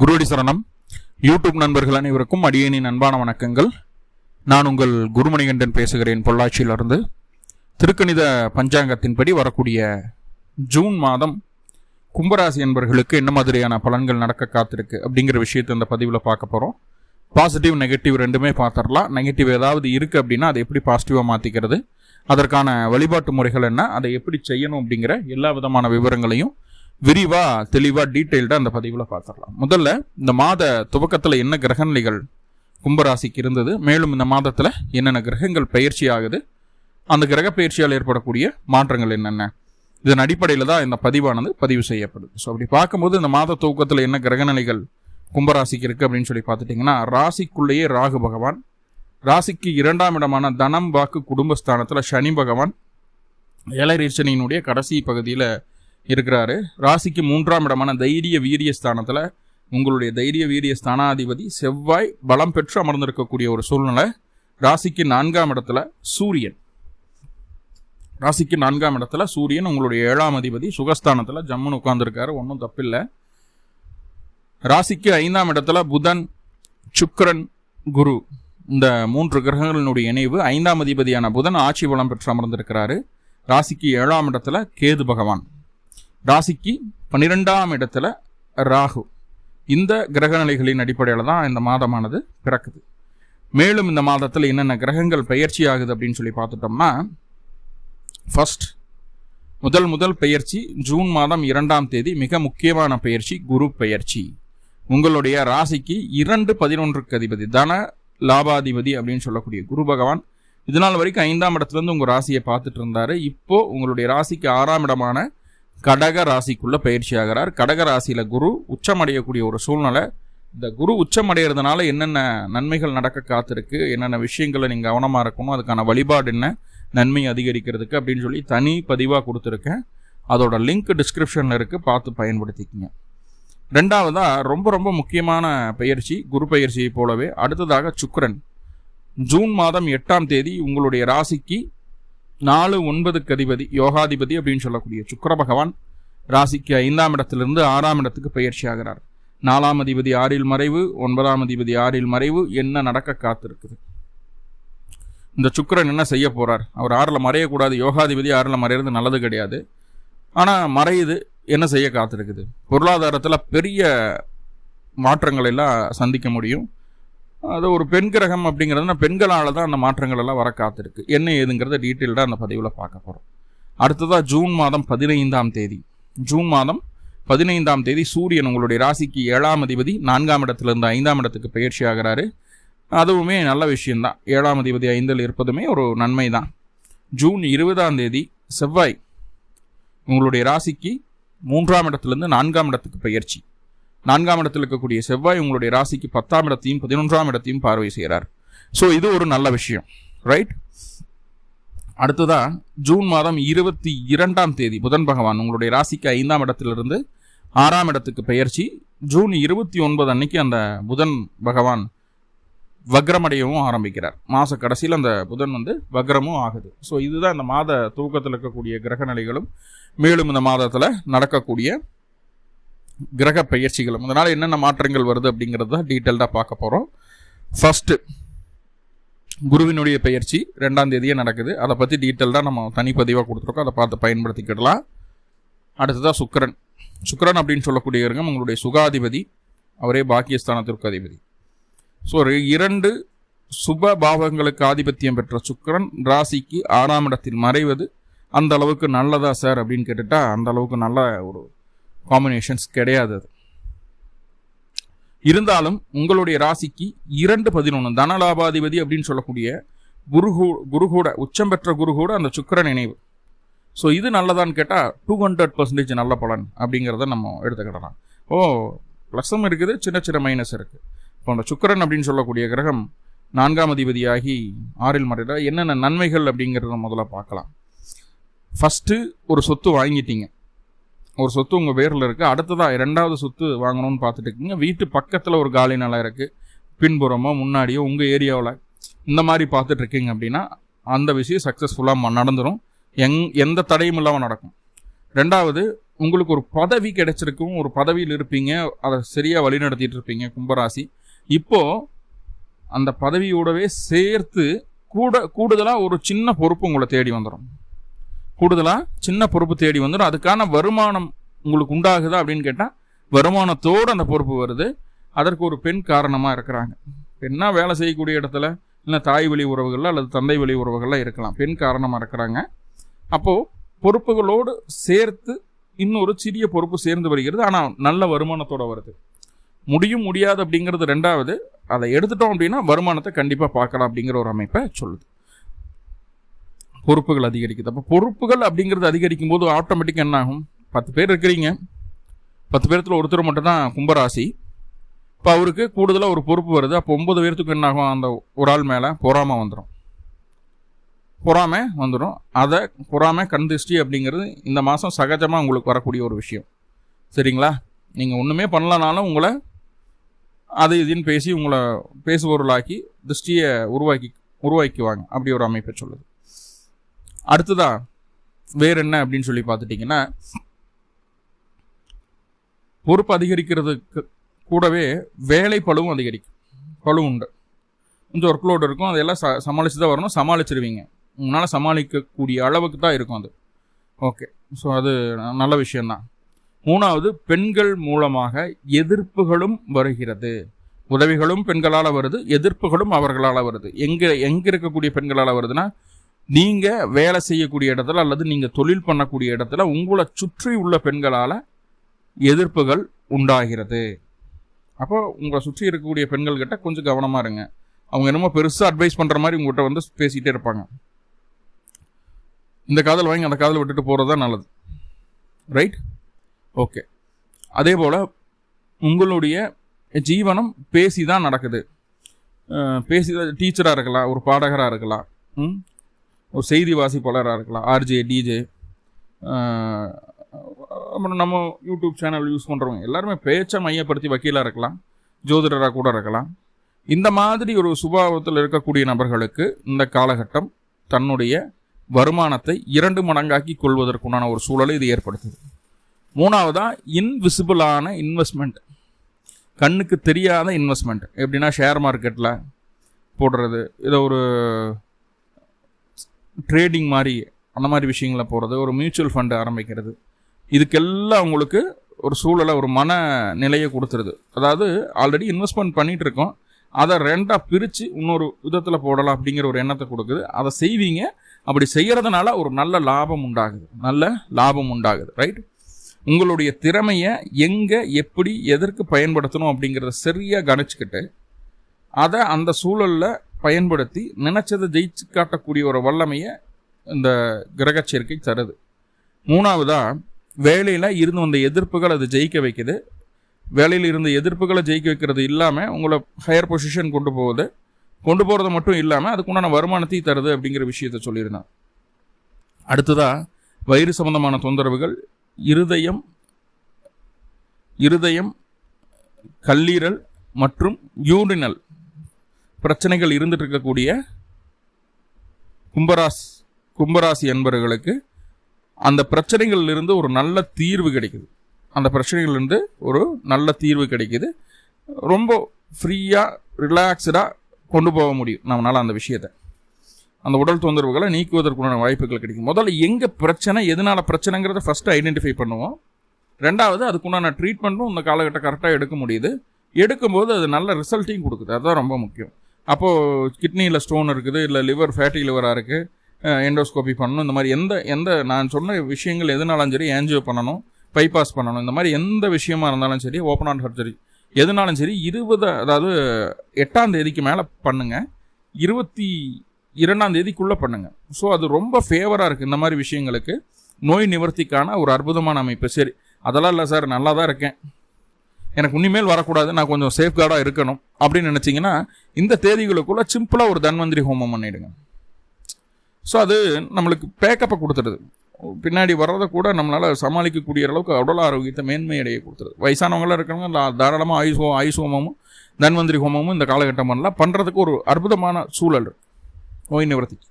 குருவடி சரணம். யூடியூப் நண்பர்கள் அனைவருக்கும் அடியேனின் அன்பான வணக்கங்கள். நான் உங்கள் குருமணிகண்டன் பேசுகிறேன், பொள்ளாச்சியிலிருந்து. திருக்கணித பஞ்சாங்கத்தின்படி வரக்கூடிய ஜூன் மாதம் கும்பராசி என்பர்களுக்கு என்ன மாதிரியான பலன்கள் நடக்க காத்திருக்கு அப்படிங்கிற விஷயத்தை இந்த பதிவில் பார்க்க போகிறோம். பாசிட்டிவ் நெகட்டிவ் ரெண்டுமே பார்த்துடலாம். நெகட்டிவ் ஏதாவது இருக்குது அப்படின்னா அதை எப்படி பாசிட்டிவாக மாற்றிக்கிறது, அதற்கான வழிபாட்டு முறைகள் என்ன, அதை எப்படி செய்யணும் அப்படிங்கிற எல்லா விதமான விவரங்களையும் விரிவாக தெளிவாக டீட்டெயில்டாக அந்த பதிவில் பார்த்துடலாம். முதல்ல இந்த மாத துவக்கத்தில் என்ன கிரகநிலைகள் கும்பராசிக்கு இருந்தது, மேலும் இந்த மாதத்தில் என்னென்ன கிரகங்கள் பயிற்சி ஆகுது, அந்த கிரக பயிற்சியால் ஏற்படக்கூடிய மாற்றங்கள் என்னென்ன, இதன் அடிப்படையில் தான் இந்த பதிவானது பதிவு செய்யப்படுது. ஸோ அப்படி பார்க்கும்போது இந்த மாத துவக்கத்தில் என்ன கிரகநிலைகள் கும்பராசிக்கு இருக்குது அப்படின்னு சொல்லி பார்த்துட்டிங்கன்னா, ராசிக்குள்ளேயே ராகு பகவான், ராசிக்கு 2ஆம் இடமான தனம் வாக்கு குடும்பஸ்தானத்தில் சனி பகவான் ஏழரீச்சனியினுடைய கடைசி பகுதியில் இருக்கிறாரு. ராசிக்கு 3ஆம் இடமான தைரிய வீரிய ஸ்தானத்தில் உங்களுடைய தைரிய வீரிய ஸ்தானாதிபதி செவ்வாய் பலம் பெற்று அமர்ந்திருக்கக்கூடிய ஒரு சூழ்நிலை. ராசிக்கு 4ஆம் இடத்துல சூரியன், ராசிக்கு 4ஆம் இடத்துல சூரியன் உங்களுடைய 7ஆம் அதிபதி சுகஸ்தானத்தில் ஜம்முன்னு உட்கார்ந்துருக்காரு, ஒன்றும் தப்பில்லை. ராசிக்கு 5ஆம் இடத்துல புதன், சுக்கிரன், குரு, இந்த 3 கிரகங்களினுடைய இணைவு. 5ஆம் அதிபதியான புதன் ஆட்சி பலம் பெற்று அமர்ந்திருக்கிறாரு. ராசிக்கு 7ஆம் இடத்துல கேது பகவான், ராசிக்கு 12ஆம் இடத்துல ராகு. இந்த கிரகநிலைகளின் அடிப்படையில் தான் இந்த மாதமானது பிறக்குது. மேலும் இந்த மாதத்தில் என்னென்ன கிரகங்கள் பயிற்சி ஆகுது அப்படின்னு சொல்லி பார்த்துட்டோம்னா, ஃபர்ஸ்ட் முதல் பெயர்ச்சி ஜூன் மாதம் 2ஆம் தேதி மிக முக்கியமான பெயர்ச்சி குரு பெயர்ச்சி. உங்களுடைய ராசிக்கு 2-11க்கு அதிபதி, தன லாபாதிபதி அப்படின்னு சொல்லக்கூடிய குரு பகவான் இதனால் வரைக்கும் 5ஆம் இடத்துலேருந்து உங்கள் ராசியை பார்த்துட்டு இருந்தாரு. இப்போ உங்களுடைய ராசிக்கு 6ஆம் இடமான கடக ராசிக்குள்ள பயிற்சி ஆகிறார். கடக ராசியில குரு உச்சமடையக்கூடிய ஒரு சூழ்நிலை. இந்த குரு உச்சமடைகிறதுனால என்னென்ன நன்மைகள் நடக்க காத்திருக்கு, என்னென்ன விஷயங்களை நீங்கள் கவனமாக இருக்கணும், அதுக்கான வழிபாடு என்ன, நன்மை அதிகரிக்கிறதுக்கு அப்படின்னு சொல்லி தனி பதிவாக கொடுத்துருக்கேன். அதோட லிங்க் டிஸ்கிரிப்ஷனில் இருக்குது, பார்த்து பயன்படுத்திக்கங்க. ரெண்டாவதா ரொம்ப முக்கியமான பயிற்சி குரு பயிற்சியை போலவே அடுத்ததாக சுக்கிரன் ஜூன் மாதம் 8ஆம் தேதி உங்களுடைய ராசிக்கு 4-9க்கு அதிபதி, யோகாதிபதி அப்படின்னு சொல்லக்கூடிய சுக்கிர பகவான் ராசிக்கு 5ஆம் இடத்திலிருந்து 6ஆம் இடத்துக்கு பயிற்சி ஆகிறார். 4ஆம் அதிபதி 6இல் மறைவு, 9ஆம் அதிபதி 6இல் மறைவு. என்ன நடக்க காத்திருக்குது, இந்த சுக்கிரன் என்ன செய்ய போறார்? அவர் 6ல் மறையக்கூடாது, யோகாதிபதி 6ல் மறையிறது நல்லது கிடையாது. ஆனால் மறையுது, என்ன செய்ய காத்திருக்குது? பொருளாதாரத்தில் பெரிய மாற்றங்கள் எல்லாம் சந்திக்க முடியும். அது ஒரு பெண் கிரகம் அப்படிங்கிறதுனா பெண்களால் தான் அந்த மாற்றங்கள் எல்லாம் வர காத்திருக்கு. என்ன ஏதுங்கிறத டீட்டெயில்டாக அந்த பதிவில் பார்க்க போகிறோம். அடுத்ததாக ஜூன் மாதம் 15ஆம் தேதி, ஜூன் மாதம் 15ஆம் தேதி சூரியன் உங்களுடைய ராசிக்கு 7ஆம் அதிபதி 4ஆம் இடத்துலேருந்து 5ஆம் இடத்துக்கு பயிற்சி ஆகிறாரு. அதுவுமே நல்ல விஷயம்தான். 7ஆம் அதிபதி 5இல் இருப்பதுமே ஒரு நன்மை தான். ஜூன் 20ஆம் தேதி செவ்வாய் உங்களுடைய ராசிக்கு 3ஆம் இடத்துலேருந்து 4ஆம் இடத்துக்கு பயிற்சி. 4ஆம் இடத்தில் இருக்கக்கூடிய செவ்வாய் உங்களுடைய ராசிக்கு 10ஆம் இடத்தையும் 11ஆம் இடத்தையும் பார்வை செய்கிறார். ஸோ இது ஒரு நல்ல விஷயம், ரைட்? அடுத்ததா ஜூன் மாதம் 22ஆம் தேதி புதன் பகவான் உங்களுடைய ராசிக்கு 5ஆம் இடத்திலிருந்து 6ஆம் இடத்துக்கு பயிற்சி. ஜூன் 29 அன்னைக்கு அந்த புதன் பகவான் வக்ரமடையவும் ஆரம்பிக்கிறார். மாத கடைசியில் அந்த புதன் வக்ரமும் ஆகுது. ஸோ இதுதான் இந்த மாத தூக்கத்தில் இருக்கக்கூடிய கிரக நிலைகளும் மேலும் இந்த மாதத்தில் நடக்கக்கூடிய கிரக பயிற்சிகளும். அதனால் என்னென்ன மாற்றங்கள் வருது அப்படிங்கிறது தான் டீட்டெயில்டாக பார்க்க போகிறோம். ஃபர்ஸ்ட்டு குருவினுடைய பயிற்சி 2ஆம் தேதியே நடக்குது. அதை பற்றி டீட்டெயில்டாக நம்ம தனிப்பதிவாக கொடுத்துருக்கோம், அதை பார்த்து பயன்படுத்திக்கிடலாம். அடுத்ததாக சுக்கிரன் அப்படின்னு சொல்லக்கூடிய கிரகம் உங்களுடைய சுகாதிபதி, அவரே பாக்கியஸ்தானத்திற்கு அதிபதி. ஸோ 2 சுப பாவங்களுக்கு ஆதிபத்தியம் பெற்ற சுக்கிரன் ராசிக்கு 6ஆம் இடத்தில் மறைவது அந்த அளவுக்கு நல்லதா சார் அப்படின்னு கேட்டுட்டா அந்த அளவுக்கு நல்ல ஒரு காம்பினேஷன்ஸ் கிடையாது. இருந்தாலும் உங்களுடைய ராசிக்கு 2-11 தனலாபாதிபதி அப்படின்னு சொல்லக்கூடிய குரு கூட உச்சம் பெற்ற குரு கூட அந்த சுக்கிரன் இணைவு. ஸோ இது நல்லதான்னு கேட்டால் 200% நல்ல பலன் அப்படிங்கிறத நம்ம எடுத்துக்கிடலாம். ப்ளஸும் இருக்குது, சின்ன மைனஸ் இருக்குது. இப்போ அந்த சுக்கிரன் அப்படின்னு சொல்லக்கூடிய கிரகம் 4ஆம் அதிபதியாகி 6இல் மறையில என்னென்ன நன்மைகள் அப்படிங்கிறத முதல்ல பார்க்கலாம். ஃபஸ்ட்டு ஒரு சொத்து வாங்கிட்டீங்க, ஒரு சொத்து உங்கள் பேரில் இருக்குது. அடுத்ததாக 2வது சொத்து வாங்கணும்னு பார்த்துட்டு இருக்கீங்க. வீட்டு பக்கத்தில் ஒரு காலி நிலம் இருக்குது, பின்புறமோ முன்னாடியோ உங்கள் ஏரியாவில் இந்த மாதிரி பார்த்துட்ருக்கீங்க அப்படின்னா அந்த விஷயம் சக்ஸஸ்ஃபுல்லாக நடந்துடும். எந்த தடையும் இல்லாமல் நடக்கும். 2வது உங்களுக்கு ஒரு பதவி கிடைச்சிருக்கும், ஒரு பதவியில் இருப்பீங்க, அதை சரியாக வழிநடத்திட்டு இருப்பீங்க கும்பராசி. இப்போது அந்த பதவியோடவே சேர்த்து கூடுதலாக ஒரு சின்ன பொறுப்பு உங்களை தேடி வந்துடும். கூடுதலாக சின்ன பொறுப்பு தேடி வந்துடும். அதுக்கான வருமானம் உங்களுக்கு உண்டாகுதா அப்படின்னு கேட்டால் வருமானத்தோடு அந்த பொறுப்பு வருது. அதற்கு ஒரு பெண் காரணமாக இருக்கிறாங்க. பெண்ணாக வேலை செய்யக்கூடிய இடத்துல இல்லை தாய் வழி உறவுகளில் அல்லது தந்தை வழி உறவுகளில் இருக்கலாம், பெண் காரணமாக இருக்கிறாங்க. அப்போது பொறுப்புகளோடு சேர்த்து இன்னொரு சிறிய பொறுப்பு சேர்ந்து வருகிறது. ஆனால் நல்ல வருமானத்தோடு வருது. முடியும் முடியாது அப்படிங்கிறது ரெண்டாவது. அதை எடுத்துட்டோம் அப்படின்னா வருமானத்தை கண்டிப்பாக பார்க்கலாம் அப்படிங்கிற ஒரு அமைப்பை சொல்லுது. பொறுப்புகள் அதிகரிக்குது. அப்போ பொறுப்புகள் அப்படிங்கிறது அதிகரிக்கும் போது ஆட்டோமேட்டிக்காக என்ன ஆகும்? 10 பேர் இருக்கிறீங்க, 10 பேர்த்தில் ஒருத்தர் மட்டும்தான் கும்பராசி. இப்போ அவருக்கு கூடுதலாக ஒரு பொறுப்பு வருது. அப்போ 9 பேர்த்துக்கு என்ன ஆகும்? அந்த ஒரு ஆள் மேலே பொறாமை வந்துடும். அதை பொறாமை கண் திருஷ்டி அப்படிங்கிறது இந்த மாதம் சகஜமாக உங்களுக்கு வரக்கூடிய ஒரு விஷயம். சரிங்களா? நீங்கள் ஒன்றுமே பண்ணலனாலும் உங்களை அது இதுன்னு பேசி உங்களை பேசுபொருளாக்கி திருஷ்டியை உருவாக்கிக்குவாங்க. அப்படி ஒரு அமைப்பை சொல்லுது. அடுத்ததா வேற என்ன அப்படின்னு சொல்லி பார்த்துட்டிங்கன்னா, பொறுப்பு அதிகரிக்கிறதுக்கு கூடவே வேலை பளுவும் அதிகரிக்கும். பளு உண்டு, கொஞ்சம் ஒர்க்லோடு இருக்கும். அதெல்லாம் சமாளித்து தான் வரணும். சமாளிச்சிருவீங்க. உங்களால் சமாளிக்கக்கூடிய அளவுக்கு தான் இருக்கும் அது. ஓகே, ஸோ அது நல்ல விஷயந்தான். 3வது, பெண்கள் மூலமாக எதிர்ப்புகளும் வருகிறது. உதவிகளும் பெண்களால் வருது, எதிர்ப்புகளும் அவர்களால் வருது. எங்கே இருக்கக்கூடிய பெண்களால் வருதுன்னா, நீங்கள் வேலை செய்யக்கூடிய இடத்துல அல்லது நீங்கள் தொழில் பண்ணக்கூடிய இடத்துல உங்களை சுற்றி உள்ள பெண்களால் எதிர்ப்புகள் உண்டாகிறது. அப்போ உங்களை சுற்றி இருக்கக்கூடிய பெண்கள்கிட்ட கொஞ்சம் கவனமாக இருங்க. அவங்க என்னமோ பெருசாக அட்வைஸ் பண்ணுற மாதிரி உங்கள்கிட்ட வந்து பேசிகிட்டே இருப்பாங்க. இந்த காதல் வாங்கி அந்த காதல் விட்டுட்டு போகிறது தான் நல்லது. ரைட்? ஓகே. அதே போல் உங்களுடைய ஜீவனம் பேசி தான் நடக்குது. பேசி தான் டீச்சராக இருக்கலாம், ஒரு பாடகராக இருக்கலாம், ஒரு செய்தி வாசிப்பாளராக இருக்கலாம், ஆர்ஜே, டிஜே, அப்புறம் நம்ம யூடியூப் சேனல் யூஸ் பண்ணுறவங்க எல்லாருமே பேச்சை மையப்படுத்தி வக்கீலாக இருக்கலாம், ஜோதிடராக கூட இருக்கலாம். இந்த மாதிரி ஒரு சுபாவத்தில் இருக்கக்கூடிய நபர்களுக்கு இந்த காலகட்டம் தன்னுடைய வருமானத்தை 2 மடங்காக்கி கொள்வதற்குண்டான ஒரு சூழலை இது ஏற்படுத்துது. 3வதா இன்விசிபிளான இன்வெஸ்ட்மெண்ட், கண்ணுக்கு தெரியாத இன்வெஸ்ட்மெண்ட். எப்படின்னா ஷேர் மார்க்கெட்டில் போடுறது, இதை ஒரு ட்ரேடிங் மாதிரி அந்த மாதிரி விஷயங்களை போகிறது, ஒரு மியூச்சுவல் ஃபண்டு ஆரம்பிக்கிறது. இதுக்கெல்லாம் உங்களுக்கு ஒரு சூழலை, ஒரு மன நிலையை கொடுத்துருது. அதாவது ஆல்ரெடி இன்வெஸ்ட்மெண்ட் பண்ணிகிட்டு இருக்கோம், அதை 2ஆக பிரித்து இன்னொரு விதத்தில் போடலாம் அப்படிங்கிற ஒரு எண்ணத்தை கொடுக்குது. அதை செய்வீங்க. அப்படி செய்கிறதுனால ஒரு நல்ல லாபம் உண்டாகுது. ரைட்? உங்களுடைய திறமையை எங்கே, எப்படி, எதற்கு பயன்படுத்தணும் அப்படிங்கிறத சரியாக கணிச்சுக்கிட்டு அதை அந்த சூழலில் பயன்படுத்தி நினச்சதை ஜெயிச்சு காட்டக்கூடிய ஒரு வல்லமையை இந்த கிரக சேர்க்கை தருது. 3வதா வேலையில் இருந்து வந்த எதிர்ப்புகள் அது ஜெயிக்க வைக்குது. வேலையில் இருந்த எதிர்ப்புகளை ஜெயிக்க வைக்கிறது இல்லாமல் உங்களை ஹையர் பொசிஷன் கொண்டு போகிறது மட்டும் இல்லாமல் அதுக்குண்டான வருமானத்தையும் தருது அப்படிங்கிற விஷயத்த சொல்லியிருந்தேன். அடுத்ததாக வயிறு சம்பந்தமான தொந்தரவுகள், இருதயம், கல்லீரல் மற்றும் யூரினல் பிரச்சனைகள் இருந்துட்டு இருக்கக்கூடிய கும்பராசி அன்பர்களுக்கு அந்த பிரச்சனைகளிலிருந்து ஒரு நல்ல தீர்வு கிடைக்குது. ரொம்ப ஃப்ரீயாக ரிலாக்ஸ்டாக கொண்டு போக முடியும் நம்மளால் அந்த விஷயத்தை. அந்த உடல் தொந்தரவுகளை நீக்குவதற்குண்டான வாய்ப்புகள் கிடைக்கும். முதல்ல எங்கே பிரச்சனை, எதனால் பிரச்சனைங்கிறத ஃபஸ்ட்டு ஐடென்டிஃபை பண்ணுவோம். 2வது அதுக்குண்டான ட்ரீட்மெண்ட்டும் இந்த காலகட்டம் கரெக்டாக எடுக்க முடியுது. எடுக்கும்போது அது நல்ல ரிசல்ட்டையும் கொடுக்குது. அதுதான் ரொம்ப முக்கியம். அப்போது கிட்னியில் ஸ்டோன் இருக்குது, இல்லை லிவர் ஃபேட்டி லிவராக இருக்குது, எண்டோஸ்கோபி பண்ணணும். இந்த மாதிரி எந்த நான் சொன்ன விஷயங்கள் எதுனாலும் சரி, ஆன்ஜியோ பண்ணணும், பைபாஸ் பண்ணணும், இந்த மாதிரி எந்த விஷயமா இருந்தாலும் சரி, ஓப்பன் ஹார்ட் சர்ஜரி எதுனாலும் சரி 8ஆம் தேதிக்கு மேலே பண்ணுங்கள், 22ஆம் தேதிக்குள்ளே பண்ணுங்கள். ஸோ அது ரொம்ப ஃபேவராக இருக்குது இந்த மாதிரி விஷயங்களுக்கு. நோய் நிவர்த்திக்கான ஒரு அற்புதமான அமைப்பு. சரி, அதெல்லாம் இல்லை சார், நல்லா தான் இருக்கேன், எனக்கு இனிமேல் வரக்கூடாது, நான் கொஞ்சம் சேஃப்கார்டாக இருக்கணும் அப்படின்னு நினச்சிங்கன்னா இந்த தேதிகளுக்குள்ளே சிம்பிளாக ஒரு தன்வந்திரி ஹோமம் பண்ணிவிடுங்க. ஸோ அது நம்மளுக்கு பேக்கப்பை கொடுத்துடுது. பின்னாடி வர்றதை கூட நம்மளால் சமாளிக்கக்கூடிய அளவுக்கு உடல் ஆரோக்கியத்தை மேன்மையடைய கொடுத்துருது. வயசானவங்களாம் இருக்கிறவங்க தாராளமாக ஆயுஷ் ஹோமமும் தன்வந்திரி ஹோமமும் இந்த காலகட்டம் பண்ணுறதுக்கு ஒரு அற்புதமான சூழல் நோய் நிவர்த்திக்கு.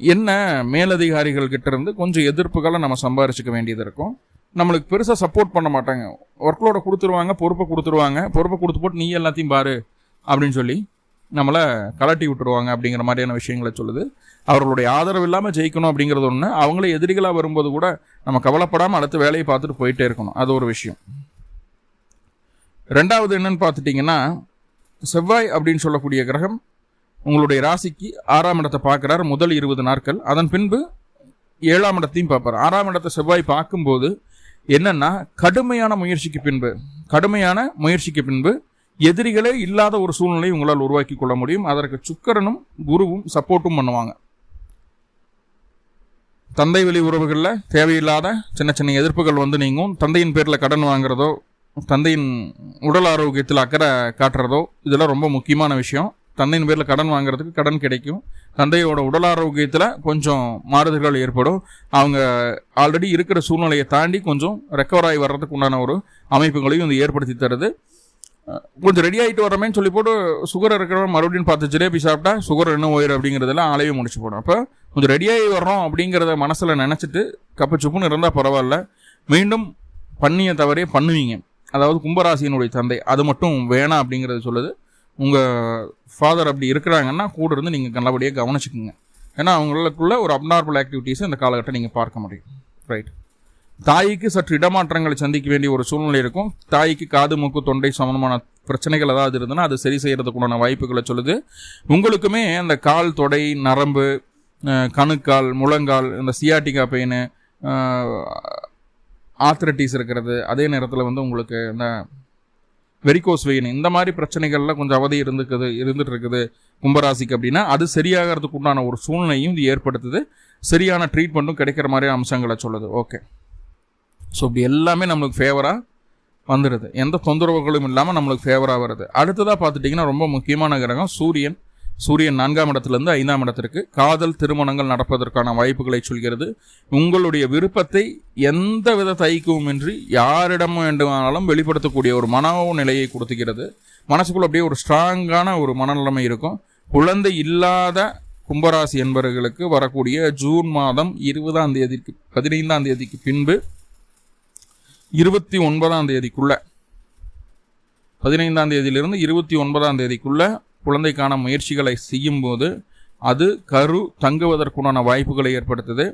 என்ன மேலதிகாரிகள் கிட்ட இருந்து கொஞ்சம் எதிர்ப்புகளை நம்ம சம்பாரிச்சுக்க வேண்டியது இருக்கும். நம்மளுக்கு பெருசாக சப்போர்ட் பண்ண மாட்டாங்க. ஒர்க்லோட கொடுத்துருவாங்க, பொறுப்பை கொடுத்து போட்டு நீ எல்லாத்தையும் பாரு அப்படின்னு சொல்லி நம்மளை கலட்டி விட்டுருவாங்க அப்படிங்கிற மாதிரியான விஷயங்களை சொல்லுது. அவர்களுடைய ஆதரவு இல்லாமல் ஜெயிக்கணும் அப்படிங்கிறது ஒன்று. அவங்களே எதிரிகளாக வரும்போது கூட நம்ம கவலைப்படாமல் அடுத்த வேலையை பார்த்துட்டு போயிட்டே இருக்கணும். அது ஒரு விஷயம். ரெண்டாவது என்னன்னு பார்த்துட்டிங்கன்னா, செவ்வாய் அப்படின்னு சொல்லக்கூடிய கிரகம் உங்களுடைய ராசிக்கு 6ஆம் இடத்தை பார்க்குறார் முதல் 20 நாட்கள். அதன் பின்பு 7ஆம் இடத்தையும் பார்ப்பார். 6ஆம் இடத்தை செவ்வாய் பார்க்கும்போது என்னன்னா, கடுமையான முயற்சிக்கு பின்பு எதிரிகளே இல்லாத ஒரு சூழ்நிலையை உங்களால் உருவாக்கி கொள்ள முடியும். அதற்கு சுக்கிரனும் குருவும் சப்போர்ட்டும் பண்ணுவாங்க. தந்தை வழி உறவுகளில் தேவையில்லாத சின்ன சின்ன எதிர்ப்புகள் வந்து நீங்கும். தந்தையின் பேரில் கடன் வாங்குறதோ, தந்தையின் உடல் ஆரோக்கியத்தில் அக்கறை காட்டுறதோ, இதெல்லாம் ரொம்ப முக்கியமான விஷயம். தந்தையின் பேரில் கடன் வாங்குறதுக்கு கடன் கிடைக்கும். தந்தையோட உடல் ஆரோக்கியத்தில் கொஞ்சம் மாறுதல்கள் ஏற்படும். அவங்க ஆல்ரெடி இருக்கிற சூழ்நிலையை தாண்டி கொஞ்சம் ரெக்கவர் ஆகி வர்றதுக்கு உண்டான ஒரு அமைப்புகளையும் இது ஏற்படுத்தி தருது. கொஞ்சம் ரெடி ஆகிட்டு வரமேன்னு சொல்லி போட்டு சுகர் இருக்கிறவங்க மறுபடியும் 10 ஜிலேபி சாப்பிட்டா சுகர் இன்னும் உயிர் அப்படிங்கிறதெல்லாம் ஆளையே முடிச்சு போடும். அப்போ கொஞ்சம் ரெடியாகி வர்றோம் அப்படிங்கிறத மனசில் நினச்சிட்டு கப்பு சுப்புன்னு இருந்தால் பரவாயில்ல. மீண்டும் பண்ணிய தவறே பண்ணுவீங்க. அதாவது கும்பராசியினுடைய தந்தை அது மட்டும் வேணாம் அப்படிங்கிறது சொல்லுது. உங்கள் ஃபாதர் அப்படி இருக்கிறாங்கன்னா கூட இருந்து நீங்கள் நல்லபடியாக கவனிச்சுக்குங்க. ஏன்னா அவங்களுக்குள்ள ஒரு அப்நார்மல் ஆக்டிவிட்டீஸை இந்த காலகட்டம் நீங்கள் பார்க்க முடியும். ரைட். தாய்க்கு சற்று இடமாற்றங்களை சந்திக்க வேண்டிய ஒரு சூழ்நிலை இருக்கும். தாய்க்கு காது மூக்கு தொண்டை சம்பந்தமான பிரச்சனைகள் ஏதாவது இருந்ததுன்னா அது சரி செய்கிறதுக்குண்டான வாய்ப்புகளை சொல்லுது. உங்களுக்குமே அந்த கால் தொடை நரம்பு கணுக்கால் முழங்கால் இந்த சியாட்டிகா பெயின் ஆர்த்ரைட்டிஸ் இருக்கிறது, அதே நேரத்தில் வந்து உங்களுக்கு இந்த வெரிகோஸ் வெயின் இந்த மாதிரி பிரச்சனைகள்ல கொஞ்சம் அவதி இருந்துட்டு இருக்குது கும்பராசிக்கு அப்படின்னா அது சரியாகிறதுக்கு உண்டான ஒரு சூழ்நிலையும் இது ஏற்படுத்துது. சரியான ட்ரீட்மெண்ட்டும் கிடைக்கிற மாதிரி அம்சங்களை சொல்லுது. ஓகே. ஸோ இப்படி எல்லாமே நம்மளுக்கு ஃபேவராக வந்துடுது. எந்த தொந்தரவுகளும் இல்லாமல் நம்மளுக்கு ஃபேவராக வருது. அடுத்ததாக பார்த்துட்டிங்கன்னா ரொம்ப முக்கியமான கிரகம் சூரியன். 4ஆம் இடத்துலேருந்து 5ஆம் இடத்திற்கு காதல் திருமணங்கள் நடப்பதற்கான வாய்ப்புகளை சொல்கிறது. உங்களுடைய விருப்பத்தை எந்த வித தயக்கவுமின்றி யாரிடம் வேண்டுமானாலும் வெளிப்படுத்தக்கூடிய ஒரு மனநிலையை கொடுத்துக்கிறது. மனசுக்குள்ள அப்படியே ஒரு ஸ்ட்ராங்கான ஒரு மனநிலைமை இருக்கும். குழந்தை இல்லாத கும்பராசி என்பவர்களுக்கு வரக்கூடிய ஜூன் மாதம் 20ஆம் தேதிக்கு 15ஆம் தேதிக்கு பின்பு 29ஆம் தேதிக்குள்ள 15ஆம் தேதியிலிருந்து 29ஆம் தேதிக்குள்ள குழந்தைக்கான முயற்சிகளை செய்யும்போது அது கரு தங்குவதற்குண்டான வாய்ப்புகளை ஏற்படுத்துது.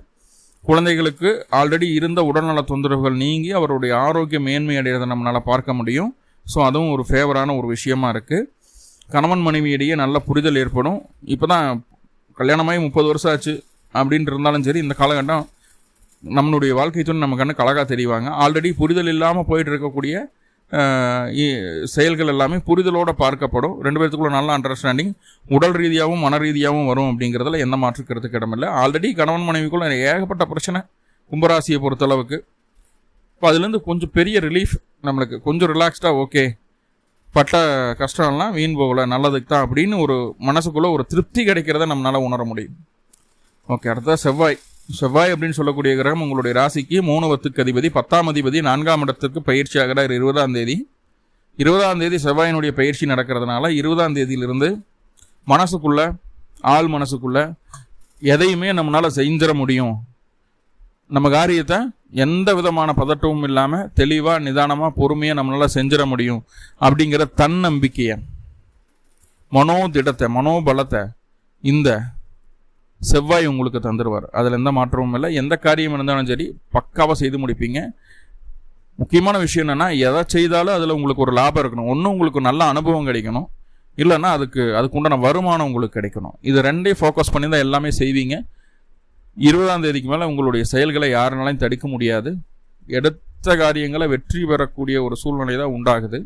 குழந்தைகளுக்கு ஆல்ரெடி இருந்த உடல்நல தொந்தரவுகள் நீங்கி அவருடைய ஆரோக்கியம் மேன்மை அடைகிறத நம்மளால் பார்க்க முடியும். ஸோ அதுவும் ஒரு ஃபேவரான ஒரு விஷயமா இருக்குது. கணவன் மனைவியிடையே நல்ல புரிதல் ஏற்படும். இப்போ தான் கல்யாணமாகி 30 வருஷம் ஆச்சு அப்படின்ட்டு இருந்தாலும் சரி, இந்த காலகட்டம் நம்மளுடைய வாழ்க்கை துணை நம்ம கண்ணு அழகாக தெரிவாங்க. ஆல்ரெடி புரிதல் இல்லாமல் போயிட்டு இருக்கக்கூடிய செயல்கள் எல்லாமே புரிதலோடு பார்க்கப்படும். 2 பேர்த்துக்குள்ள நல்ல அண்டர்ஸ்டாண்டிங் உடல் ரீதியாகவும் மன ரீதியாகவும் வரும் அப்படிங்கிறதுல எந்த மாற்றுக்கிறதுக்கு இடமில்லை. ஆல்ரெடி கணவன் மனைவிக்குள்ள ஏகப்பட்ட பிரச்சனை கும்பராசியை பொறுத்தளவுக்கு. இப்போ அதுலேருந்து கொஞ்சம் பெரிய ரிலீஃப், நம்மளுக்கு கொஞ்சம் ரிலாக்ஸ்டாக ஓகே பட்ட கஷ்டம்லாம் வீண் போகலை நல்லதுக்கு தான் அப்படின்னு ஒரு மனசுக்குள்ளே ஒரு திருப்தி கிடைக்கிறத நம்மளால் உணர முடியும். ஓகே. அடுத்தது செவ்வாய் அப்படின்னு சொல்லக்கூடிய கிரகம் உங்களுடைய ராசிக்கு 3 அதிபதி 10ஆம் அதிபதி 4ஆம் இடத்திற்கு பயிற்சி ஆகிறார் 20ஆம் தேதி. 20ஆம் தேதி செவ்வாயினுடைய பயிற்சி நடக்கிறதுனால 20ஆம் தேதியிலிருந்து ஆள் மனசுக்குள்ள எதையுமே நம்மளால் செஞ்சிட முடியும், நம்ம காரியத்தை எந்த விதமான பதட்டமும் இல்லாமல் தெளிவாக நிதானமாக பொறுமையாக நம்மளால் செஞ்சிட முடியும் அப்படிங்கிற தன்னம்பிக்கையை மனோபலத்தை இந்த செவ்வாய் உங்களுக்கு தந்துடுவார். அதில் எந்த மாற்றமும் இல்லை. எந்த காரியம் இருந்தாலும் சரி பக்காவாக செய்து முடிப்பீங்க. முக்கியமான விஷயம் என்னென்னா, எதை செய்தாலும் அதில் உங்களுக்கு ஒரு லாபம் இருக்கணும். ஒன்று உங்களுக்கு நல்ல அனுபவம் கிடைக்கணும், இல்லைன்னா அதுக்கு உண்டான வருமானம் உங்களுக்கு கிடைக்கணும். இது ரெண்டையும் ஃபோக்கஸ் பண்ணி தான் எல்லாமே செய்வீங்க. 20ஆம் தேதிக்கு மேலே உங்களுடைய செயல்களை யாருனாலையும் தடுக்க முடியாது. எடுத்த காரியங்களை வெற்றி பெறக்கூடிய ஒரு சூழ்நிலை தான் உண்டாகுது.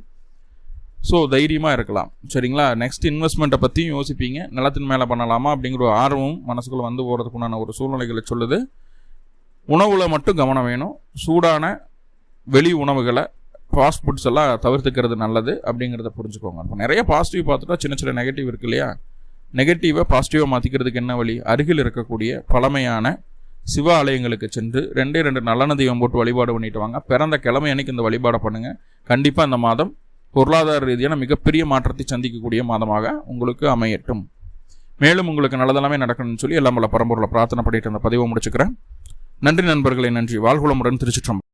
ஸோ தைரியமாக இருக்கலாம். சரிங்களா. நெக்ஸ்ட் இன்வெஸ்ட்மெண்ட்டை பற்றியும் யோசிப்பீங்க. நிலத்தின் மேலே பண்ணலாமா அப்படிங்கிற ஒரு ஆர்வம் மனசுக்குள்ளே வந்து போகிறதுக்குண்டான ஒரு சூழ்நிலைகளை சொல்லுது. உணவில் மட்டும் கவனம் வேணும். சூடான வெளி உணவுகளை ஃபாஸ்ட் ஃபுட்ஸ் எல்லாம் தவிர்த்துக்கிறது நல்லது அப்படிங்கிறத புரிஞ்சுக்கோங்க. இப்போ நிறைய பாசிட்டிவ் பார்த்துட்டா சின்ன சின்ன நெகட்டிவ் இருக்கு இல்லையா. நெகட்டிவை பாசிட்டிவாக மாற்றிக்கிறதுக்கு என்ன வழி? அருகில் இருக்கக்கூடிய பழமையான சிவ ஆலயங்களுக்கு சென்று 2 நல்லெண்ண தெய்வம் போட்டு வழிபாடு பண்ணிட்டு வாங்க. பிறந்த கிழமை அன்னைக்கு இந்த வழிபாடை பண்ணுங்கள். கண்டிப்பாக இந்த மாதம் பொருளாதார ரீதியான மிகப்பெரிய மாற்றத்தை சந்திக்கக்கூடிய மாதமாக உங்களுக்கு அமையட்டும். மேலும் உங்களுக்கு நல்லதெல்லாமே நடக்கணும்னு சொல்லி எல்லாம் வல்ல பரம்பொருளை பிரார்த்தனை பண்ணிட்டு அந்த பதிவை முடிச்சுக்கிறேன். நன்றி நண்பர்களே, நன்றி. வாழ்குளமுடன். திருச்சிற்றம்பலம்.